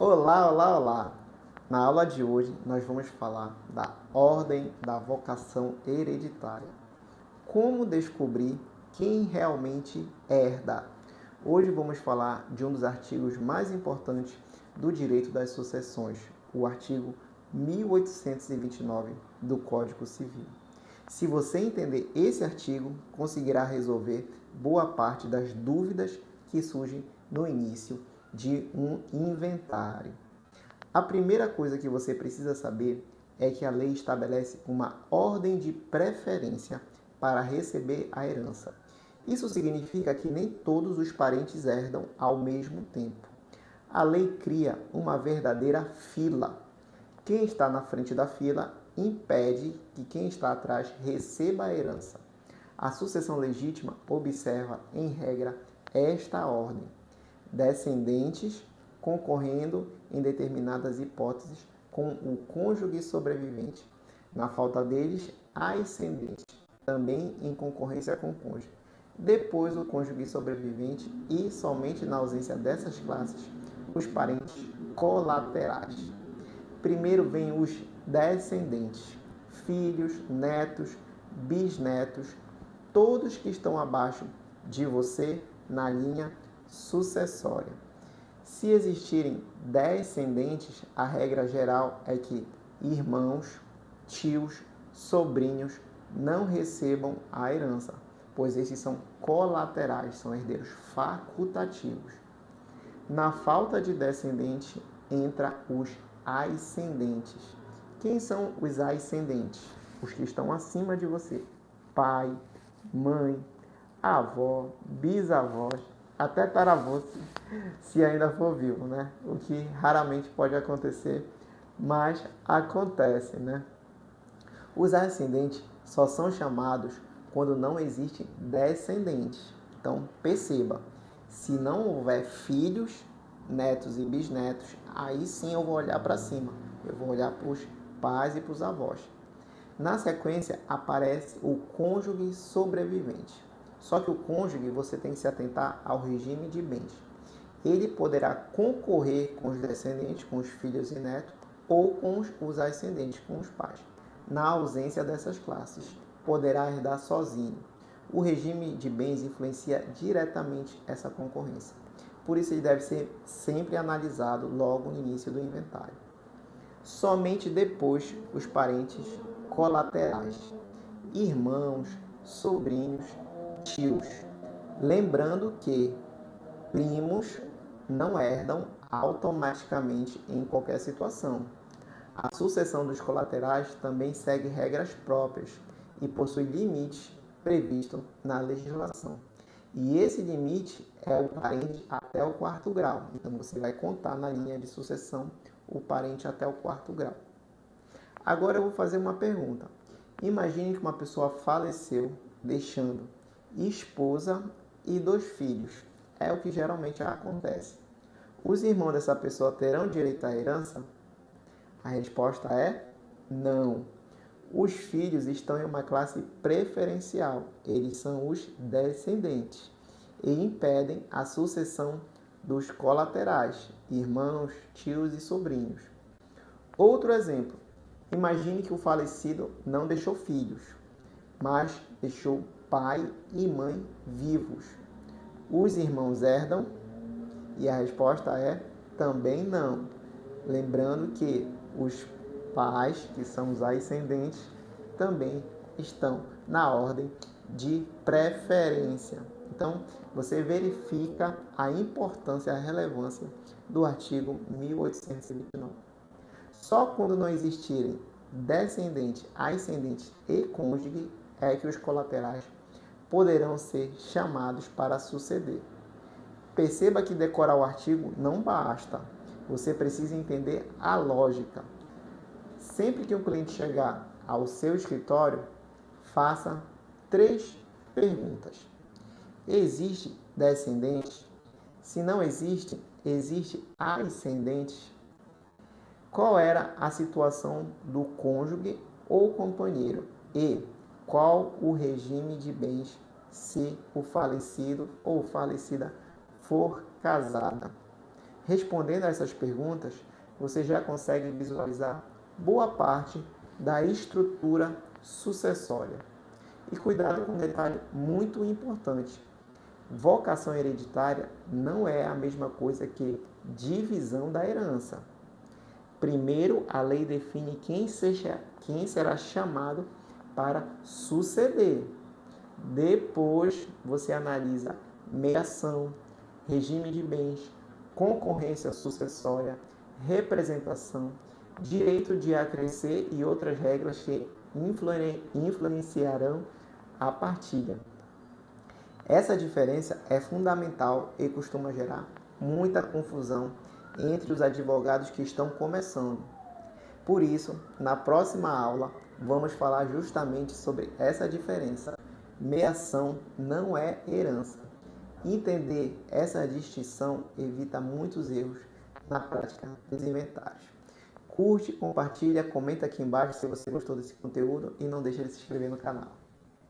Olá, olá, olá! Na aula de hoje nós vamos falar da ordem da vocação hereditária. Como descobrir quem realmente herda? Hoje vamos falar de um dos artigos mais importantes do direito das sucessões, o artigo 1829 do Código Civil. Se você entender esse artigo, conseguirá resolver boa parte das dúvidas que surgem no início de um inventário. A primeira coisa que você precisa saber é que a lei estabelece uma ordem de preferência para receber a herança. Isso significa que nem todos os parentes herdam ao mesmo tempo. A lei cria uma verdadeira fila. Quem está na frente da fila impede que quem está atrás receba a herança. A sucessão legítima observa, em regra, esta ordem: descendentes concorrendo em determinadas hipóteses com o cônjuge sobrevivente. Na falta deles, ascendentes, também em concorrência com o cônjuge. Depois, o cônjuge sobrevivente e, somente na ausência dessas classes, os parentes colaterais. Primeiro vem os descendentes, filhos, netos, bisnetos, todos que estão abaixo de você na linha sucessória. Se existirem descendentes, a regra geral é que irmãos, tios, sobrinhos não recebam a herança, pois esses são colaterais, são herdeiros facultativos. Na falta de descendente, entra os ascendentes. Quem são os ascendentes? Os que estão acima de você. Pai, mãe, avó, bisavós, até taravô, se ainda for vivo, né? O que raramente pode acontecer, mas acontece, né? Os ascendentes só são chamados quando não existe descendentes. Então, perceba, se não houver filhos, netos e bisnetos, aí sim eu vou olhar para cima. Eu vou olhar para os pais e para os avós. Na sequência, aparece o cônjuge sobrevivente. Só que o cônjuge, você tem que se atentar ao regime de bens. Ele poderá concorrer com os descendentes, com os filhos e netos, ou com os ascendentes, com os pais. Na ausência dessas classes, poderá herdar sozinho. O regime de bens influencia diretamente essa concorrência. Por isso, ele deve ser sempre analisado logo no início do inventário. Somente depois os parentes colaterais, irmãos, sobrinhos, tios. Lembrando que primos não herdam automaticamente em qualquer situação. A sucessão dos colaterais também segue regras próprias e possui limites previstos na legislação. E esse limite é o parente até o quarto grau. Então, você vai contar na linha de sucessão o parente até o quarto grau. Agora eu vou fazer uma pergunta. Imagine que uma pessoa faleceu deixando esposa e 2 filhos. É o que geralmente acontece. Os irmãos dessa pessoa terão direito à herança? A resposta é não. Os filhos estão em uma classe preferencial. Eles são os descendentes e impedem a sucessão dos colaterais, irmãos, tios e sobrinhos. Outro exemplo. Imagine que o falecido não deixou filhos, mas deixou pai e mãe vivos. Os irmãos herdam? E a resposta é também não. Lembrando que os pais, que são os ascendentes, também estão na ordem de preferência. Então, você verifica a importância e a relevância do artigo 1829. Só quando não existirem descendente, ascendente e cônjuge é que os colaterais poderão ser chamados para suceder. Perceba que decorar o artigo não basta. Você precisa entender a lógica. Sempre que um cliente chegar ao seu escritório, faça 3 perguntas. Existe descendente? Se não existe, existe ascendente? Qual era a situação do cônjuge ou companheiro? E qual o regime de bens se o falecido ou falecida for casada? Respondendo a essas perguntas, você já consegue visualizar boa parte da estrutura sucessória. E cuidado com um detalhe muito importante. Vocação hereditária não é a mesma coisa que divisão da herança. Primeiro, a lei define quem será chamado para suceder. Depois, você analisa meiação, regime de bens, concorrência sucessória, representação, direito de acrescer e outras regras que influenciarão a partilha. Essa diferença é fundamental e costuma gerar muita confusão entre os advogados que estão começando. Por isso, na próxima aula, vamos falar justamente sobre essa diferença. Meiação não é herança. Entender essa distinção evita muitos erros na prática dos inventários. Curte, compartilha, comenta aqui embaixo se você gostou desse conteúdo e não deixe de se inscrever no canal.